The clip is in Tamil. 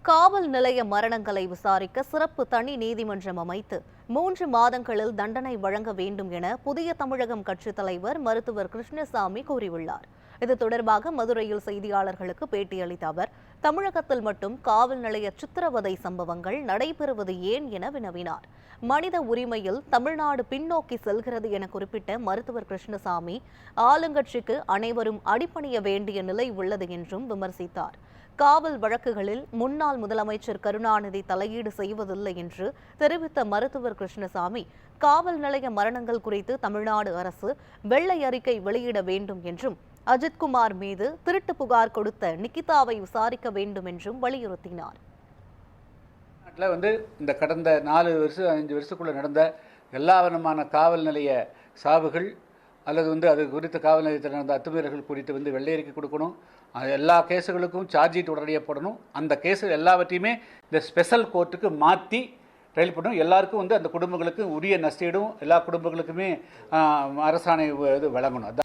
காவல் நிலைய மரணங்களை விசாரிக்க சிறப்பு தனி நீதிமன்றம் அமைத்து 3 மாதங்களில் தண்டனை வழங்க வேண்டும் என புதிய தமிழகம் கட்சித் தலைவர் மருத்துவர் கிருஷ்ணசாமி கூறியுள்ளார். இது தொடர்பாக மதுரையில் செய்தியாளர்களுக்கு பேட்டியளித்த அவர், தமிழகத்தில் மட்டும் காவல் நிலைய சித்திரவதை சம்பவங்கள் நடைபெறுவது ஏன் என வினவினார். மனித உரிமையில் தமிழ்நாடு பின்னோக்கி செல்கிறது என குறிப்பிட்ட மருத்துவர் கிருஷ்ணசாமி, ஆளுங்கட்சிக்கு அனைவரும் அடிபணிய வேண்டிய நிலை உள்ளது என்றும் விமர்சித்தார். காவல் வழக்குகளில் முன்னாள் முதலமைச்சர் கருணாநிதி தலையீடு செய்வதில்லை என்று தெரிவித்த மருத்துவர் கிருஷ்ணசாமி, காவல் நிலைய மரணங்கள் குறித்து தமிழ்நாடு அரசு வெள்ளை அறிக்கை வெளியிட வேண்டும் என்றும், அஜித்குமார் மீது திருட்டு புகார் கொடுத்த நிகிதாவை விசாரிக்க வேண்டும் என்றும் வலியுறுத்தினார். இந்த கடந்த 4 வருஷம் 5 வருஷத்துக்குள்ள நடந்த எல்லா விதமான காவல் நிலைய சாவுகள் அல்லது அது குறித்த காவல் நிலையத்தில் நடந்த அத்துமீறல்கள் குறித்து வெள்ளை அறிக்கை கொடுக்கணும். எல்லா கேஸுகளுக்கும் சார்ஜ் ஷீட் உடனடியாக போடணும். அந்த கேஸு எல்லாவற்றையுமே இந்த ஸ்பெஷல் கோர்ட்டுக்கு மாற்றி ட்ரையல் பண்ணணும். எல்லாருக்கும் அந்த குடும்பங்களுக்கு உரிய நஷ்டீடும் எல்லா குடும்பங்களுக்குமே அரசாணை வழங்கணும்.